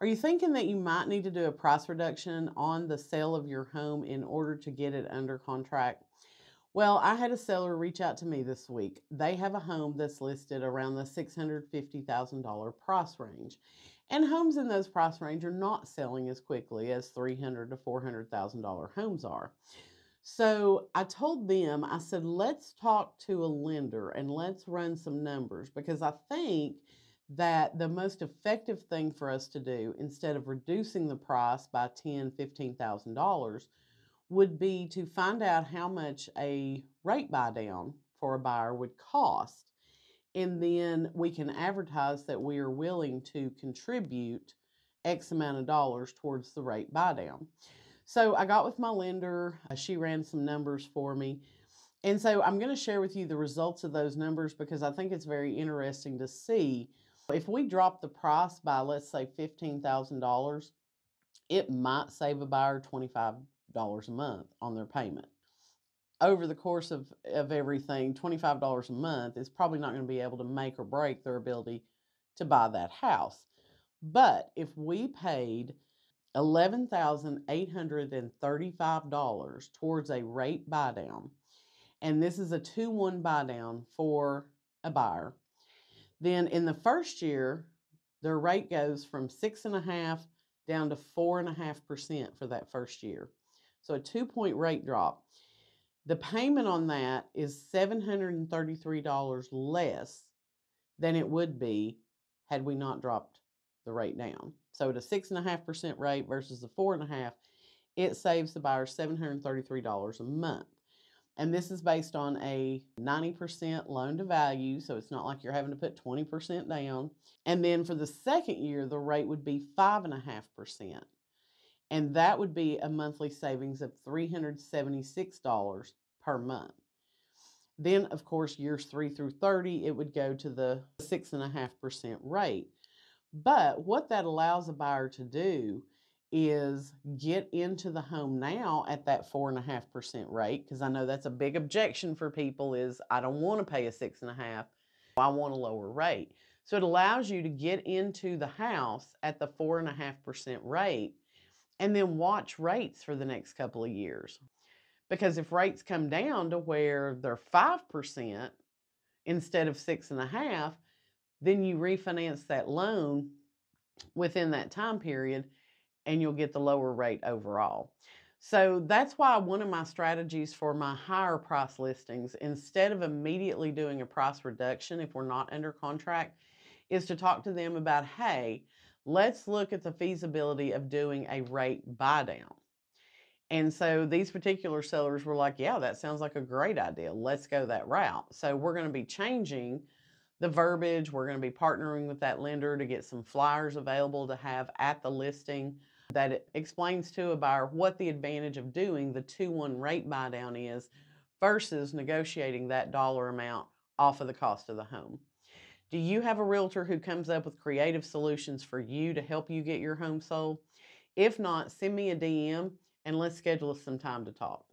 Are you thinking that you might need to do a price reduction on the sale of your home in order to get it under contract? Well, I had a seller reach out to me this week. They have a home that's listed around the $650,000 price range. And homes in those price range are not selling as quickly as $300,000 to $400,000 homes are. So I told them, I said, let's talk to a lender and let's run some numbers because I think that the most effective thing for us to do instead of reducing the price by $10,000, $15,000 would be to find out how much a rate buy down for a buyer would cost. And then we can advertise that we are willing to contribute X amount of dollars towards the rate buy down. So I got with my lender. She ran some numbers for me. And so I'm going to share with you the results of those numbers because I think it's very interesting to see if we drop the price by, let's say, $15,000, it might save a buyer $25 a month on their payment. Over the course of everything, $25 a month is probably not going to be able to make or break their ability to buy that house. But if we paid $11,835 towards a rate buy down, and this is a 2-1 buy down for a buyer, then in the first year, their rate goes from 6.5% down to 4.5% for that first year. So a 2-point rate drop. The payment on that is $733 less than it would be had we not dropped the rate down. So at a 6.5% rate versus the 4.5%, it saves the buyer $733 a month. And this is based on a 90% loan to value, so it's not like you're having to put 20% down. And then for the second year, the rate would be 5.5%. And that would be a monthly savings of $376 per month. Then, of course, years 3 through 30, it would go to the 6.5% rate. But what that allows a buyer to do is get into the home now at that 4.5% rate, because I know that's a big objection for people is I don't want to pay a 6.5%, I want a lower rate. So it allows you to get into the house at the 4.5% rate and then watch rates for the next couple of years. Because if rates come down to where they're 5% instead of 6.5%, then you refinance that loan within that time period and you'll get the lower rate overall. So that's why one of my strategies for my higher price listings, instead of immediately doing a price reduction if we're not under contract, is to talk to them about, hey, let's look at the feasibility of doing a rate buy down. And so these particular sellers were like, yeah, that sounds like a great idea. Let's go that route. So we're going to be changing the verbiage. We're going to be partnering with that lender to get some flyers available to have at the listing that it explains to a buyer what the advantage of doing the 2-1 rate buy down is versus negotiating that dollar amount off of the cost of the home. Do you have a realtor who comes up with creative solutions for you to help you get your home sold? If not, send me a DM and let's schedule some time to talk.